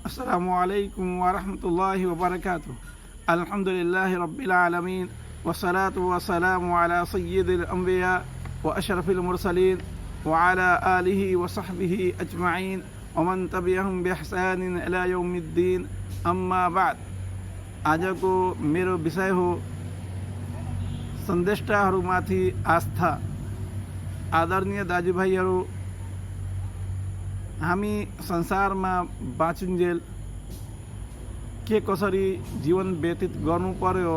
अस्सलामुअलैकुम वरहमतुल्लाहि वबरकातुहू। अल्हम्दुलिल्लाहि रब्बिल आलमीन वस्सलातु वस्सलामु अला सय्यिदिल अंबिया व अशरफिल मुरसलीन व अला आलिहि व सहबिहि अजमाइन व मन तबिअहुम बिइहसानिन इला यौमिद्दीन। अम्मा बाद। आजको मेरो विषय हो संदेष्टाहरूमाथि आस्था। आदरणीय दाजुभाइहरू, हामी संसारमा बाँचुन्जेल के कसरी जीवन व्यतीत गर्नु पर्यो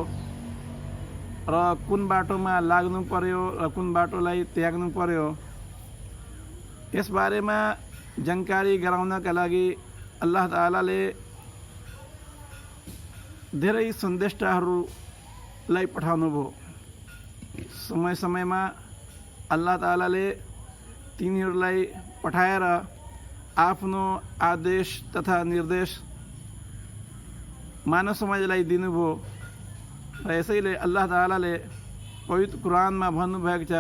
र कुन बाटोमा लाग्नु पर्यो र कुन बाटोलाई त्याग्नु पर्यो, यस बारेमा जानकारी गराउनका लागि अल्लाह ताआलाले धेरै सन्देष्टाहरूलाई पठाउनुभयो। समय समयमा अल्लाह ताआलाले तिनीहरूलाई पठाएर आफ्नो आदेश तथा निर्देश मानव समाजलाई दिनुभयो। र यसैले अल्लाह ताआलाले पवित्र कुरानमा भन्नुभएको छ,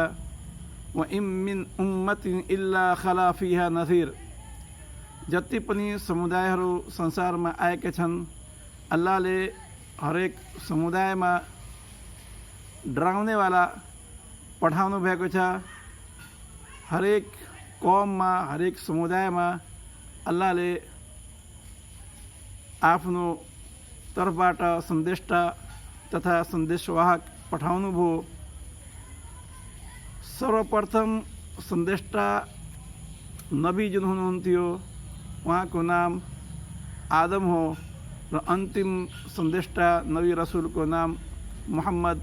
व इम मिन उम्मतिन इल्ला खला फिहा नज़ीर। जति पनि समुदायहरू संसारमा आएका छन्, अल्लाहले हरेक समुदायमा डराउनेवाला पठाउनु भएको छ। हरेक कौममा, हरेक समुदायमा अल्लाहले आफ्नो तर्फबाट सन्देष्टा तथा सन्देशवाहक पठाउनुभयो। सर्वप्रथम सन्देष्टा नबी जुन हुनुहुन्थ्यो, उहाँको नाम आदम हो र अन्तिम सन्देष्टा नबी रसुलको नाम मुहम्मद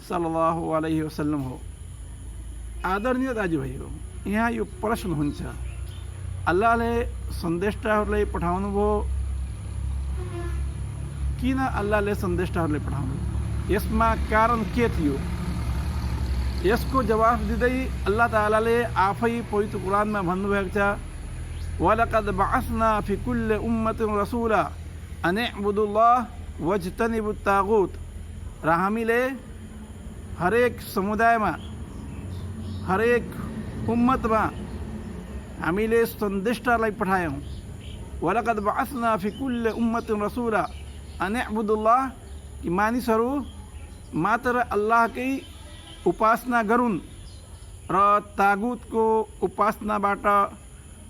सल्लल्लाहु अलैहि वसल्लम हो। आदरणीय दाजुभाइहरू, यहाँ यो प्रश्न हुन्छ, अल्लाहले सन्देष्टाहरूलाई पठाउनुभयो, किन अल्लाहले सन्देष्टाहरूलाई पठाउनु? यसमा कारण के थियो? यसको जवाफ दिँदै अल्लाह ताआलाले आफै पवित्र कुरानमा भन्नुभएको छ, वलक़द बअस्ना फी कुल्लि उम्मतिन रसूला अन इअ्बुदुल्लाह वज्तनिबुत तागुत। र हामीले हरेक समुदायमा, हरेक उम्मतमा हामीले सन्देष्टालाई पठायौँ। वलक़द बअस्ना फी कुल्लि उम्मतिन रसूला अन इअ्बुदुल्लाह, कि मानिसहरू मात्र अल्लाहकै उपासना गरून् र तागुतको उपासनाबाट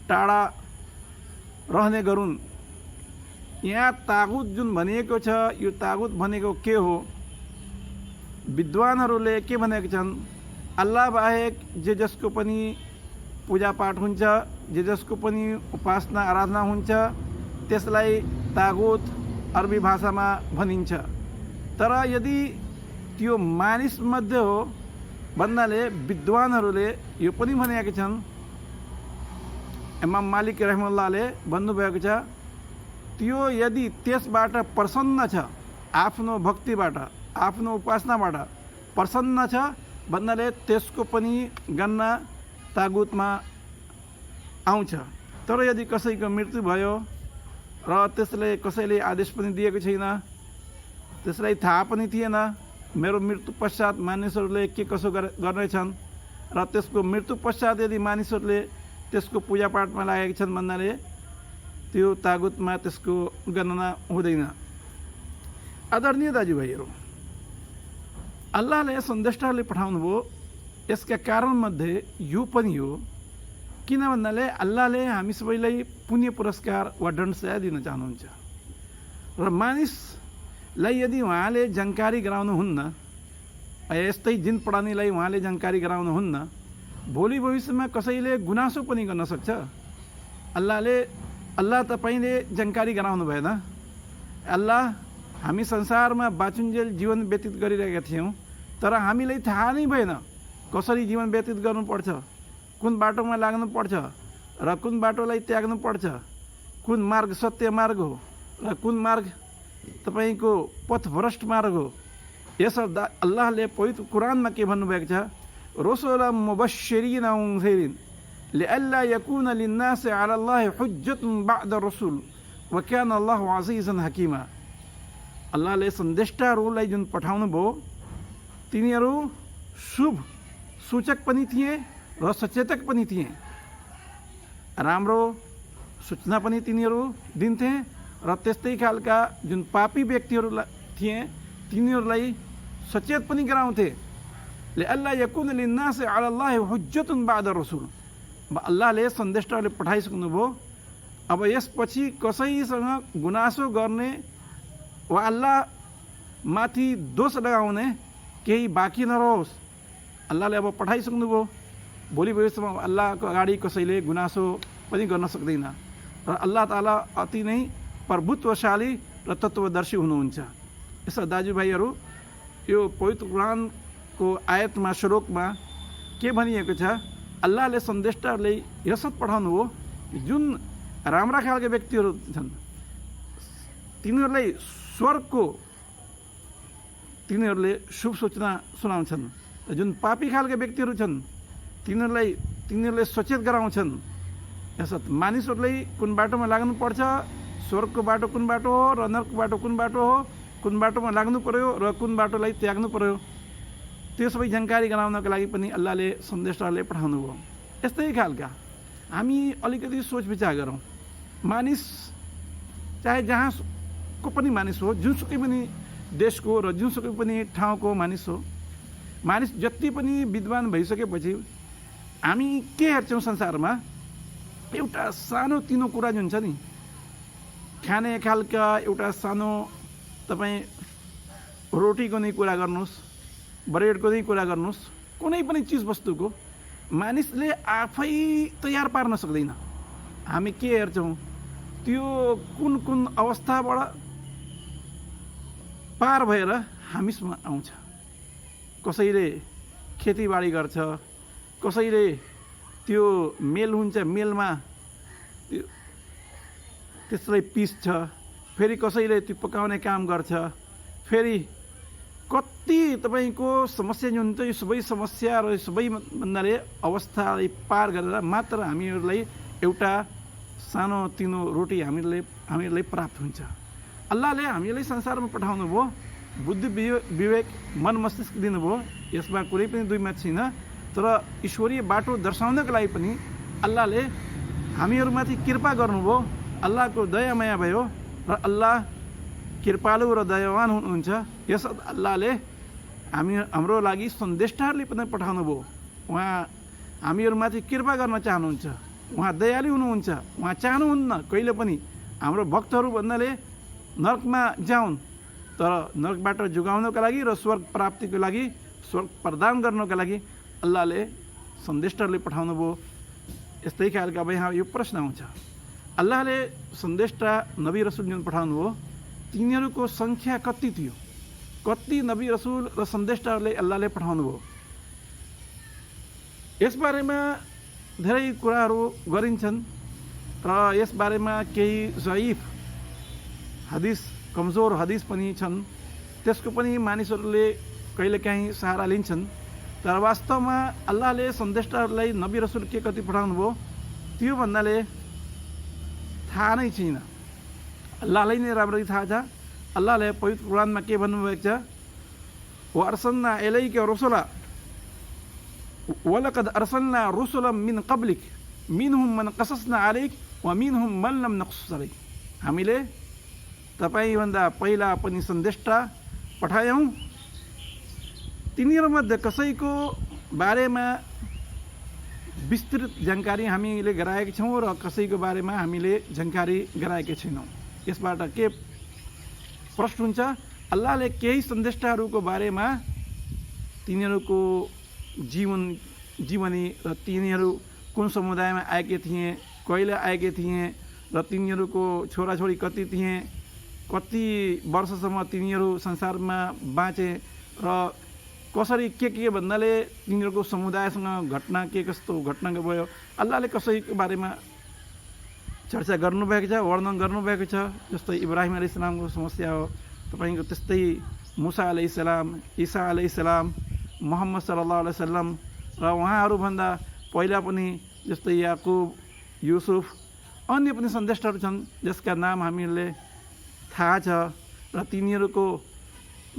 टाढा रहने गरून्। यहाँ तागुत जुन भनिएको छ, यो तागुत भनेको के हो? विद्वानहरूले के भनेका छन्, अल्लाह बाहेक जे जसको पनि पूजापाठ हुन्छ, जे जसको पनि उपासना आराधना हुन्छ, त्यसलाई तागुत अरबी भाषामा भनिन्छ। तर यदि त्यो मानिस मध्ये हो भन्नाले विद्वानहरूले यो पनि भनेका छन्, इमाम मालिक रहमतुल्लाहले भन्नुभएको छ, त्यो यदि त्यसबाट प्रसन्न छ, आफ्नो भक्तिबाट, आफ्नो उपासनाबाट प्रसन्न छ भन्नाले त्यसको पनि गणना तागुतमा आउँछ। तर यदि कसैको मृत्यु भयो र त्यसले कसैले आदेश पनि दिएको छैन, त्यसलाई थाहा पनि थिएन मेरो मृत्यु पश्चात मानिसहरूले के कसो गर्नेछन्, र त्यसको मृत्यु पश्चात यदि मानिसहरूले त्यसको पूजापाठमा लागेका छन् भन्नाले त्यो तागुतमा त्यसको गणना हुँदैन। आदरणीय दाजुभाइहरू, अल्लाहले सन्देष्टाहरूले पठाउनुभयो, यसका कारणमध्ये यो पनि हो, किन भन्नाले अल्लाहले हामी सबैलाई पुण्य पुरस्कार वा दण्ड सजाय दिन चाहनुहुन्छ। र मानिसलाई यदि उहाँले जानकारी गराउनुहुन्न, यस्तै जिन पढानीलाई उहाँले जानकारी गराउनुहुन्न, भोलि भविष्यमा कसैले गुनासो पनि गर्न सक्छ। अल्लाह तपाईँले जानकारी गराउनु भएन। अल्लाह, हामी संसारमा बाँचुन्जेल जीवन व्यतीत गरिरहेका थियौँ, तर हामीलाई थाहा नै भएन कसरी जीवन व्यतीत गर्नुपर्छ, कुन बाटोमा लाग्नुपर्छ र कुन बाटोलाई त्याग्नुपर्छ, कुन मार्ग सत्य मार्ग हो र कुन मार्ग तपाईँको पथभ्रष्ट मार्ग हो। यस अल्लाहले पवित्र कुरानमा के भन्नुभएको छ, रसुलन मुबश्शिरीन व मुन्ज़िरीन लिअल्ला यकुन लिन्नासि अलल्लाहि हुज्जतुन बअद रसूल व कान अल्लाहु अज़ीज़न हकीमा। अल्लाहले सन्देष्टाहरूलाई जुन पठाउनु भयो, तिनीहरू शुभ सूचक पनि थिए र सचेतक पनि थिए। राम्रो सूचना पनि तिनीहरू दिन्थे र त्यस्तै खालका जुन पापी व्यक्तिहरू थिए तिनीहरूलाई सचेत पनि गराउँथे। ले अल्लाह यकुन लिन्नास अलाल्लाह हुज्जतुन बाद रसुल। अल्लाहले सन्देशहरूले पठाइसक्नुभयो, अब यसपछि कसैसँग गुनासो गर्ने वा अल्लाह माथि दोष लगाउने केही बाँकी नरहोस्। अल्लाहले अब पठाइसक्नुभयो, भोलि भविष्यमा अल्लाहको अगाडि कसैले गुनासो पनि गर्न सक्दैन र अल्लाह ताला अति नै प्रभुत्वशाली र तत्त्वदर्शी हुनुहुन्छ। यसो दाजुभाइहरू, यो पवित्र कुरानको आयतमा श्लोकमा के भनिएको छ, अल्लाहले सन्देशहरूले यसरी पठाउनु हो जुन राम्रा खालका व्यक्तिहरू छन् तिनीहरूलाई स्वर्गको तिनीहरूले शुभ सूचना सुनाउँछन्, जुन पापी खालका व्यक्तिहरू छन् तिनीहरूले सचेत गराउँछन्। यसर्थ मानिसहरूले कुन बाटोमा लाग्नुपर्छ, स्वर्गको बाटो कुन बाटो हो र नरकको बाटो कुन बाटो हो, कुन बाटोमा लाग्नु पर्यो र कुन बाटोलाई त्याग्नु पर्यो, त्यो सबै जानकारी गराउनको लागि पनि अल्लाहले सन्देशहरूले पठाउनु भयो। यस्तै खालका हामी अलिकति सोच विचार गरौँ। मानिस चाहे जहाँको पनि मानिस हो, जुनसुकै पनि देशको र जुनसुकै पनि ठाउँको मानिस हो, मानिस जति पनि विद्वान भइसकेपछि हामी के हेर्छौँ संसारमा, एउटा सानो तिनो कुरा जुन छ नि, खाने खालका एउटा सानो तपाईँ रोटीको नै कुरा गर्नुहोस्, ब्रेडको नै कुरा गर्नुहोस्, कुनै पनि चिज वस्तुको मानिसले आफै तयार पार्न सक्दैन। हामी के हेर्छौँ, त्यो कुन कुन अवस्थाबाट पार भएर हामीसम्म आउँछ। कसैले खेतीबाडी गर्छ, कसैले त्यो मेल हुन्छ, मेलमा त्यसलाई पिस्छ, फेरि कसैले त्यो पकाउने काम गर्छ, फेरि कति तपाईँको समस्या जुन हुन्छ, यो सबै समस्या र सबै भन्नाले अवस्थालाई पार गरेर मात्र हामीहरूलाई एउटा सानो तिनो रोटी हामीहरूलाई प्राप्त हुन्छ। अल्लाहले हामीलाई संसारमा पठाउनु भयो, बुद्धि विवेक मन मस्तिष्क दिनुभयो, यसमा कुनै पनि दुई मत छैन। तर ईश्वरीय बाटो दर्शाउनको लागि पनि अल्लाहले हामीहरूमाथि कृपा गर्नुभयो, अल्लाहको दया माया भयो र अल्लाह कृपालु र दयावान हुनुहुन्छ। यस अल्लाहले हाम्रो लागि सन्देशहरूले पनि पठाउनु भयो। उहाँ हामीहरूमाथि कृपा गर्न चाहनुहुन्छ, उहाँ दयालु हुनुहुन्छ, उहाँ चाहनुहुन्न कहिले पनि हाम्रो भक्तहरू भन्नाले नरकमा जाउन्, तर नरकबाट जोगाउनको लागि र स्वर्ग प्राप्तिको लागि, स्वर्ग प्रदान गर्नको लागि अल्लाहले सन्देशहरूले पठाउनु भयो। यस्तै खालका अब यहाँ यो प्रश्न आउँछ, अल्लाहले सन्देशटा नबी रसुल जुन पठाउनु हो तिनीहरूको सङ्ख्या कति थियो, कति नबी रसुल र सन्देशहरूले अल्लाहले पठाउनु भयो, यसबारेमा धेरै कुराहरू गरिन्छन् र यसबारेमा केही ज़ईफ हदिस, कमजोर हदिस पनि छन्, त्यसको पनि मानिसहरूले कहिलेकाहीँ सहारा लिन्छन्। तर वास्तवमा अल्लाहले सन्देशहरूलाई नबी रसुल के कति पठाउनु भयो त्यो भन्नाले थाहा नै छैन, अल्लाहलाई नै राम्ररी थाहा छ। अल्लाहले पवित्र कुरानमा के भन्नुभएको छ, व अर्सलना इलैका रुसुला वलकद अर्सलना रुसुला मिन कब्लिक मिनहुम मन कससना अलैक व मिनहुम मन लम नक़्सुस अलैक। हामीले तपाईँभन्दा पहिला पनि सन्देशटा पठायौँ, तिनीहरूमध्ये कसैको बारेमा विस्तृत जानकारी हामीले गराएका छौँ र कसैको बारेमा हामीले जानकारी गराएका छैनौँ। यसबाट के प्रश्न हुन्छ, अल्लाहले केही सन्देशहरूको बारेमा तिनीहरूको जीवनी र तिनीहरू कुन समुदायमा आएका थिए, कहिले आएका थिए र तिनीहरूको छोराछोरी कति थिए, कति वर्षसम्म तिनीहरू संसारमा बाँचे र कसरी के भन्नाले तिनीहरूको समुदायसँग घटना के कस्तो घटना भयो, अल्लाहले कसैको बारेमा चर्चा गर्नुभएको छ, वर्णन गर्नुभएको छ। जस्तै इब्राहिम अलैहिस्सलामको समस्या हो, तपाईँको त्यस्तै मुसा अलैहिस्सलाम, ईसा अलैहिस्सलाम, मोहम्मद सल्लल्लाहु अलैहि वसल्लम र उहाँहरूभन्दा पहिला पनि जस्तै याकुब, युसुफ, अन्य पनि सन्देशहरू छन् जसका नाम हामीहरूले थाहा छ र तिनीहरूको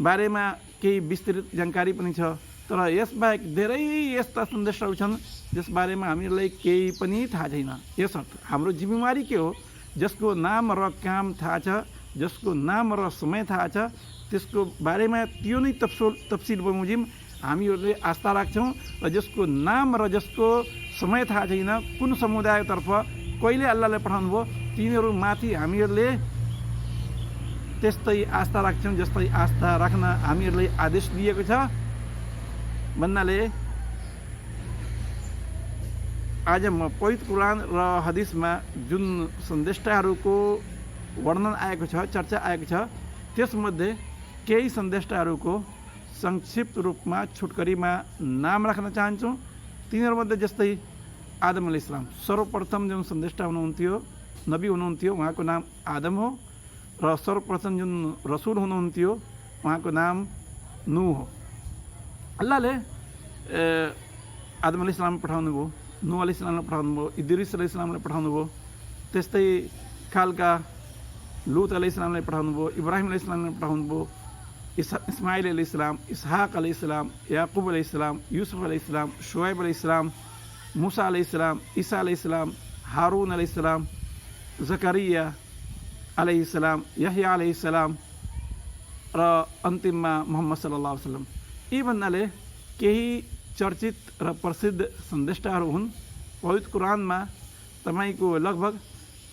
बारेमा केही विस्तृत जानकारी पनि छ। तर यसबाहेक धेरै यस्ता सन्देशहरू छन् जसबारेमा हामीहरूलाई केही पनि थाहा छैन। यसर्थ हाम्रो जिम्मेवारी के हो, जसको नाम र काम थाहा छ, जसको नाम र समय थाहा छ, त्यसको बारेमा त्यो नै तफसिल बमोजिम हामीहरूले आस्था राख्छौँ। र जसको नाम र जसको समय थाहा छैन, कुन समुदायतर्फ कहिले अल्लाहले पठाउनु भयो, तिनीहरूमाथि हामीहरूले त्यस्तै आस्था राख्छौँ जस्तै आस्था राख्न हामीहरूले आदेश दिएको छ भन्नाले आज म पवित्र कुरान र हदिसमा जुन सन्देष्टाहरूको वर्णन आएको छ, चर्चा आएको छ, त्यसमध्ये केही सन्देष्टाहरूको संक्षिप्त रूपमा छुटकरीमा नाम राख्न चाहन्छु। तिनीहरूमध्ये जस्तै आदम अलैहिस्सलाम सर्वप्रथम जुन सन्देष्टा हुनुहुन्थ्यो, नबी हुनुहुन्थ्यो, उहाँको नाम आदम हो। र सर्वप्रथम जुन रसुल हुनुहुन्थ्यो उहाँको नाम नूह हो। अल्लाहले आदम अलैहिस्सलाम पठाउनु भयो, नूह अलैहिस्सलामलाई पठाउनु भयो, इद्रिस अलैहिस्सलामलाई पठाउनु भयो, त्यस्तै खालका लूत अलैहिस्सलामलाई पठाउनु भयो, इब्राहिम अलैहिस्सलामलाई पठाउनु भयो, इस्माइल अलैहिस्सलाम, इसहाक अलैहिस्सलाम, याकूब अलैहिस्सलाम, यूसुफ अलैहिस्सलाम, शुएब अलैहिस्सलाम, मूसा अलैहिस्सलाम, ईसा अलैहिस्सलाम, हारून अलैहिस्सलाम, जकरिया अलैहिस्सलाम, यहया अलैहिस्सलाम र अन्तिममा मोहम्मद सल्लल्लाहु अलैहि वसल्लम। यी भन्नाले केही चर्चित र प्रसिद्ध सन्देष्टाहरू हुन्। पवित्र कुरानमा तपाईँको लगभग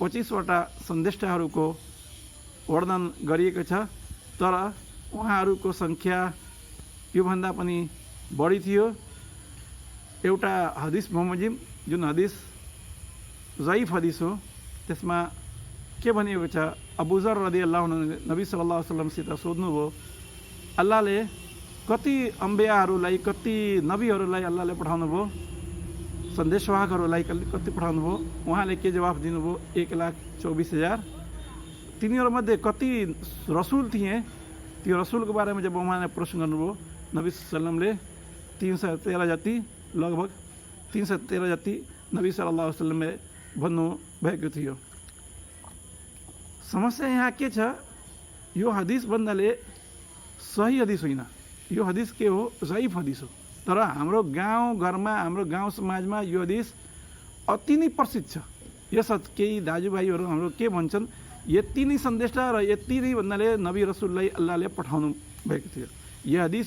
25वटा सन्देष्टाहरूको वर्णन गरिएको छ, तर उहाँहरूको सङ्ख्या योभन्दा पनि बढी थियो। एउटा हदिस बमोजिम जुन हदिस ज़ईफ हदिस हो, त्यसमा के भनिएको छ, अबू ज़र रदियल्लाहु अन्हु नबी सल्लल्लाहु अलैहि वसल्लमसित सोध्नुभयो, अल्लाहले कति अम्बियाहरूलाई, कति नबीहरूलाई अल्लाहले पठाउनु भयो, सन्देशवाहकहरूलाई कति पठाउनु भयो? उहाँले के जवाफ दिनुभयो? 1,24,000। तिनीहरूमध्ये कति रसुल थिए? त्यो रसुलको बारेमा जब उहाँले प्रश्न गर्नुभयो, नबी सल्लमले 313 जति, लगभग 313 जति नबी सल्लल्लाहु अलैहि वसल्लमले भन्नुभएको थियो। समस्या यहाँ के छ, यो हदिस भन्नाले सही हदिस होइन, यो हदिस के हो, ज़ईफ हदिस हो। तर हाम्रो गाउँ घरमा, हाम्रो गाउँ समाजमा यो हदिस अति नै प्रसिद्ध छ। यस केही दाजुभाइहरू हाम्रो के भन्छन्, यति नै सन्देष्टा र यति नै भन्नाले नबी रसुललाई अल्लाहले पठाउनु भएको थियो। यो हदिस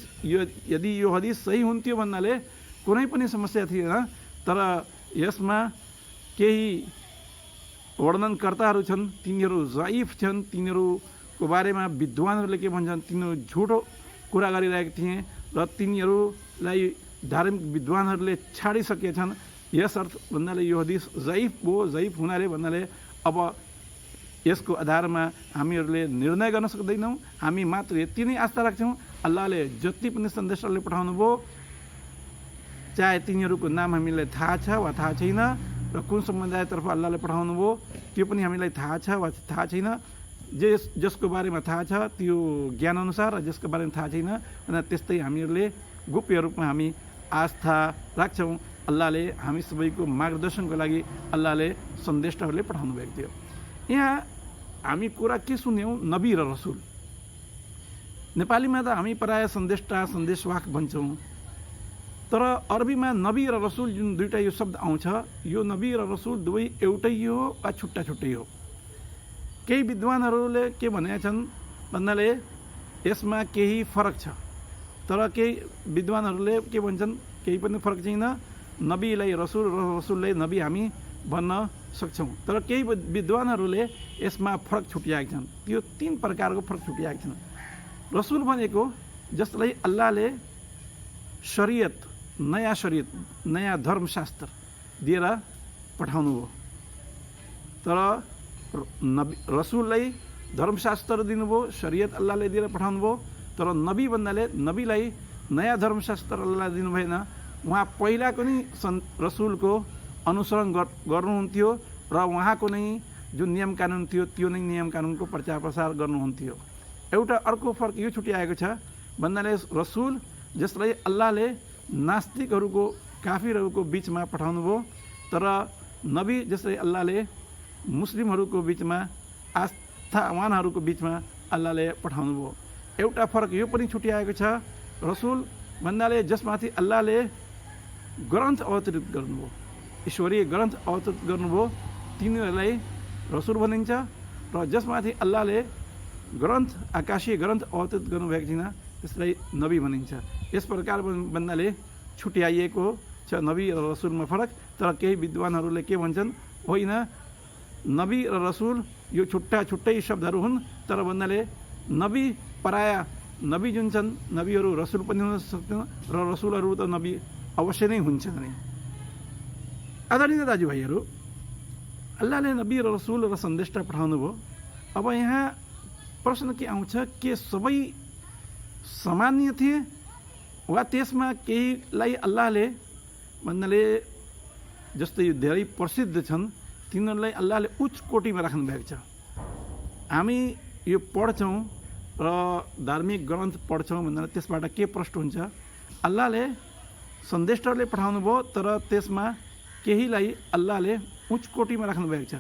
यदि यो हदिस सही हुन्थ्यो भन्नाले कुनै पनि समस्या थिएन। तर यसमा केही वर्णनकर्ताहरू छन्, तिनीहरू ज़ईफ छन्, तिनीहरूको बारेमा विद्वानहरूले के भन्छन्, तिनीहरू झुटो कुरा गरिरहेका थिए र तिनीहरूलाई धार्मिक विद्वानहरूले छाडिसकेछन्। यस अर्थ भन्नाले यो हदिस ज़ईफ हो। ज़ईफ हुनाले भन्नाले अब यसको आधारमा हामीहरूले निर्णय गर्न सक्दैनौँ। हामी मात्र यति नै आस्था राख्छौँ, अल्लाहले जति पनि सन्देशहरूले पठाउनु भयो, चाहे तिनीहरूको नाम हामीलाई थाहा छ वा थाहा छैन, र कुन समुदायतर्फ अल्लाहले पठाउनु भयो त्यो पनि हामीलाई थाहा छ वा थाहा छैन। जसको बारेमा थाहा छ त्यो ज्ञानअनुसार, र जसको बारेमा थाहा छैन अनि त्यस्तै हामीहरूले गोप्य रूपमा हामी आस्था राख्छौँ। अल्लाहले हामी सबैको मार्गदर्शनको लागि अल्लाहले सन्देशहरूले पठाउनु भएको थियो। यहाँ हामी कुरा के सुन्यौँ, नबी र रसुल। नेपालीमा त हामी प्रायः सन्देष्टा, सन्देशवाहक भन्छौँ, तर अरबीमा नबी र रसुल जुन दुईवटा यो शब्द आउँछ, यो नबी र रसुल दुवै एउटै हो वा छुट्टा छुट्टै हो। केही विद्वानहरूले के भनेका छन् भन्नाले यसमा केही फरक छ, तर केही विद्वानहरूले के भन्छन्, केही पनि फरक छैन, नबीलाई रसुल र रसुललाई नबी हामी भन्न सक्छौँ। तर केही विद्वानहरूले यसमा फरक छुट्याएका छन्। त्यो 3 प्रकारको फरक छुट्याएका छन्। रसुल भनेको जसलाई अल्लाहले शरीयत, नयाँ शरीयत, नयाँ धर्मशास्त्र दिएर पठाउनु भयो। तर रसुललाई धर्मशास्त्र दिनुभयो, शरीयत अल्लाहले दिएर पठाउनु भयो। तर नबी भन्नाले नबीलाई नयाँ धर्मशास्त्र अल्लाहले दिनु भएन। उहाँ पहिलाको नै रसुलको अनुसरण गर्नुहुन्थ्यो र उहाँको नै जुन नियम कानुन थियो त्यो नै नियम कानुनको प्रचार प्रसार गर्नुहुन्थ्यो। एउटा अर्को फरक यो छुट्याएको छ भन्नाले रसुल जसलाई अल्लाहले नास्तिकहरूको, काफिरहरूको बिचमा पठाउनु भयो, तर नबी जसलाई अल्लाहले मुस्लिमहरूको बिचमा, आस्थावानहरूको बिचमा अल्लाहले पठाउनु भयो। एउटा फरक यो पनि छुट्याएको छ, रसुल भन्नाले जसमाथि अल्लाहले ग्रन्थ अवतरित गर्नुभयो, ईश्वरीय ग्रन्थ अवतरित गर्नुभयो, तिनीहरूलाई रसुल भनिन्छ र जसमाथि अल्लाहले ग्रन्थ आकाशीय ग्रन्थ अवतरित गर्नुभएको छैन त्यसलाई नबी भनिन्छ। यस प्रकार भन्नाले छुट्याइएको छ नबी र रसुलमा फरक। तर केही विद्वानहरूले के भन्छन्, होइन नबी र रसुल यो छुट्टै शब्दहरू हुन्, तर भन्नाले नबी पराय नबी जुन छन् नबीहरू रसुल पनि हुन सक्छन् र रसुलहरू त नबी अवश्य नै हुन्छन् नि। आदरणीय दाजुभाइहरू, अल्लाहले नबी र रसुल र सन्देशा पठाउनु भयो। अब यहाँ प्रश्न के आउँछ, के सबै सामान्य थिए वा त्यसमा केहीलाई अल्लाहले भन्नाले जस्तै धेरै प्रसिद्ध छन् तिनीहरूलाई अल्लाहले उच्च कोटिमा राख्नु भएको छ। हामी यो पढ्छौँ र धार्मिक ग्रन्थ पढ्छौँ भन्दा त्यसबाट के प्रश्न हुन्छ, अल्लाहले सन्देशहरूले पठाउनु भयो तर त्यसमा केहीलाई अल्लाहले उच्च कोटिमा राख्नु भएको छ।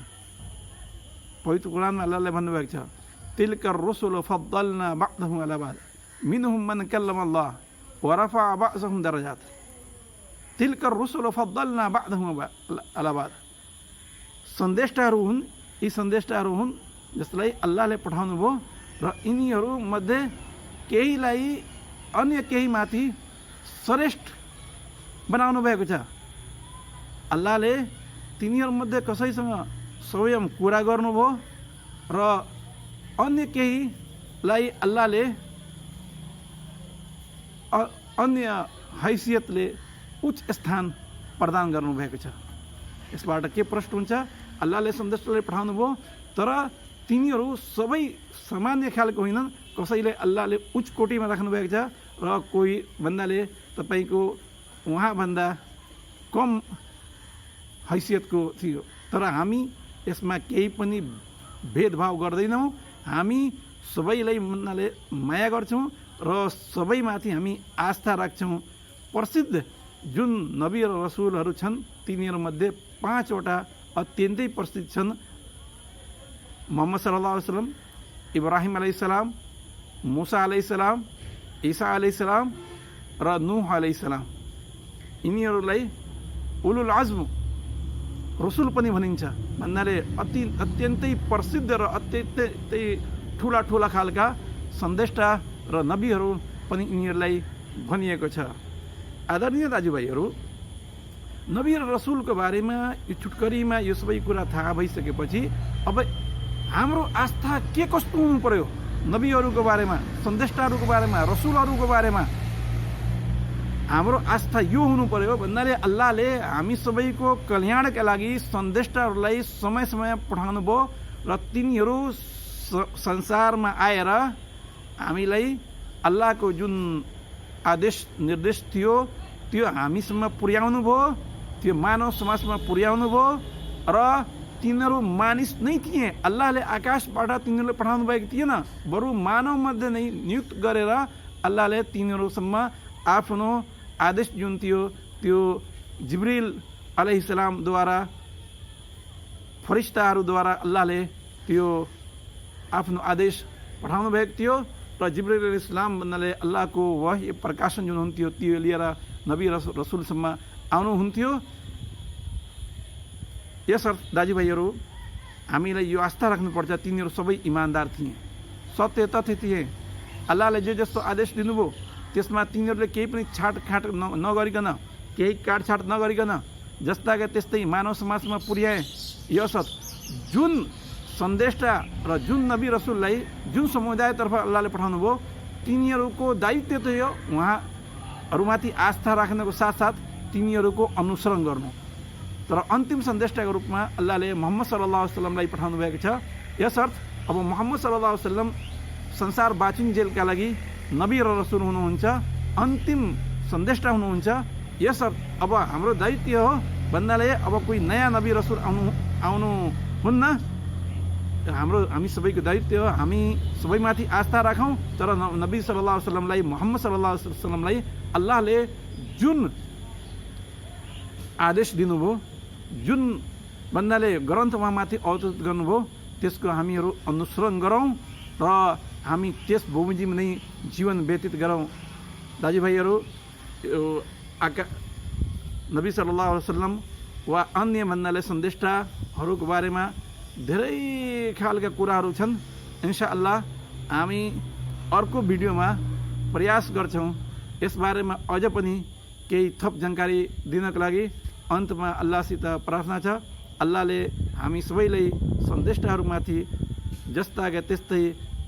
पवित्र कुरानमा अल्लाहले भन्नुभएको छ, तिलका रुसुल फद्दलना बादहुम अला बाद मिनहुम मन कल्लम अल्लाह व रफअ बा'दहुम दरजात। तिलका रुसुल फद्दलना बादहुम अला बाद। सन्देशहरू हुन्, यी सन्देशहरू हुन् जसलाई अल्लाहले पठाउनु भयो र यिनीहरू मध्ये केहीलाई अन्य केहीमाथि श्रेष्ठ बनाउनु भएको छ। अल्लाहले तिनीहरूमध्ये कसैसँग स्वयं कुरा गर्नुभयो र अन्य केहीलाई अल्लाहले अन्य हैसियतले उच्च स्थान प्रदान गर्नुभएको छ। यसबाट के प्रश्न हुन्छ, अल्लाहले सन्देशलाई पठाउनु भयो तर तिनीहरू सबै सामान्य खालको होइनन्, कसैले अल्लाहले उच्च कोटिमा राख्नुभएको छ र कोही भन्दाले तपाईँको उहाँभन्दा कम हैसियतको थियो। तर हामी यसमा केही पनि भेदभाव गर्दैनौँ। हामी सबैलाई भन्नाले माया गर्छौँ र सबैमाथि हामी आस्था राख्छौँ। प्रसिद्ध जुन नबी र रसुलहरू छन् तिनीहरूमध्ये 5 वटा अत्यन्तै प्रसिद्ध छन्। मोहम्मद सल्लल्लाहु अलैहि वसल्लम, इब्राहिम अलैहिस्सलाम, मूसा अलैहिस्सलाम, ईसा अलैहिस्सलाम र नूह अलैहिस्सलाम। यिनीहरूलाई उलुल आज्म रसुल पनि भनिन्छ। भन्नाले अत्यन्तै प्रसिद्ध र अत्यन्तै ठुला ठुला खालका सन्देशा र नबीहरू पनि यिनीहरूलाई भनिएको छ। आदरणीय दाजुभाइहरू, नबी र रसुलको बारेमा यो छुटकरीमा यो सबै कुरा थाहा भइसकेपछि अब हाम्रो आस्था के कस्तो हुनु पर्यो, नबीहरूको बारेमा, सन्देशहरूको बारेमा, रसुलहरूको बारेमा हाम्रो आस्था यो हुनु पर्यो भन्नाले अल्लाहले हामी सबैको कल्याणका लागि सन्देशहरूलाई समय समय पठाउनु भयो र तिनीहरू संसारमा आएर हामीलाई अल्लाहको जुन आदेश निर्देश थियो त्यो हामीसम्म पुर्याउनु भयो, त्यो मानव समाजमा पुर्याउनु भयो र तिनीहरू मानिस नै थिए। अल्लाहले आकाशबाट तिनीहरूलाई पठाउनु भएको थिएन, बरु मानव मध्ये नै नियुक्त गरेर अल्लाहले तिनीहरूसम्म आफ्नो आदेश जुन थियो त्यो जिब्रिल अलैहिस्सलामद्वारा फरिस्ताहरूद्वारा अल्लाहले त्यो आफ्नो आदेश पठाउनु भएको थियो र जिब्रिल अलैहिस्सलाम भन्नाले अल्लाहको वही प्रकाशन जुन हुन्थ्यो त्यो लिएर नबी रसुलसम्म आउनुहुन्थ्यो। यसर्थ दाजुभाइहरू हामीलाई यो आस्था राख्नुपर्छ तिनीहरू सबै इमान्दार थिए, सत्य तथ्य थिए। अल्लाहले जे जस्तो आदेश दिनुभयो त्यसमा तिनीहरूले केही पनि छाटखाट नगरिकन, केही काटछाट नगरिकन जस्ताका त्यस्तै मानव समाजमा पुर्याए। यसर्थ जुन सन्देशा र जुन नबी रसुललाई जुन समुदायतर्फ अल्लाहले पठाउनु भयो तिनीहरूको दायित्व त यो उहाँहरूमाथि आस्था राख्नको साथसाथ तिनीहरूको अनुसरण गर्नु। तर अन्तिम सन्देशको रूपमा अल्लाहले मोहम्मद सल्लल्लाहु अलैहि वसल्लमलाई पठाउनु भएको छ। यसर्थ अब मोहम्मद सल्लल्लाहु अलैहि वसल्लम संसार बाँचिन्जेलका लागि नबी र रसुल हुनुहुन्छ, अन्तिम सन्देशा हुनुहुन्छ। यसर्थ अब हाम्रो दायित्व हो भन्नाले अब कोही नयाँ नबी रसुल आउनु हुन्न, हामी सबैको दायित्व हो हामी सबैमाथि आस्था राखौँ। तर नबी सल्लल्लाहु अलैहि वसल्लमलाई, मोहम्मद सल्लल्लाहु अलैहि वसल्लमलाई अल्लाहले जुन आदेश दिनुभयो, जुन भन्नाले ग्रन्थ उहाँमाथि अवतरित गर्नुभयो त्यसको हामीहरू अनुसरण गरौँ र हामी त्यस बमोजिम नै जीवन व्यतीत गरौँ। दाजुभाइहरू, नबी सल्लल्लाहु अलैहि वसल्लम वा अन्य भन्नाले सन्देशहरूको बारेमा धेरै खालका कुराहरू छन्। इन्शाअल्लाह हामी अर्को भिडियोमा प्रयास गर्छौँ यसबारेमा अझ पनि केही थप जानकारी दिनको लागि। अन्तमा अल्लाहसित प्रार्थना छ, अल्लाहले हामी सबैलाई सन्देशहरूमाथि जस्ताका त्यस्तै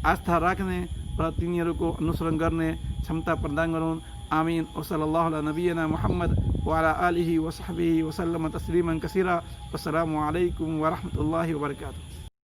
आस्था राख्ने र तिनीहरूको अनुसरण गर्ने क्षमता प्रदान गरून्। आमीन। वसल्लल्लाहु अला नबियना मुहम्मद व अला आलिहि व सहबिहि व सल्लम तस्लीमन कसीरा। वस्सलामु अलैकुम व रहमतुल्लाहि व बरकातुहू।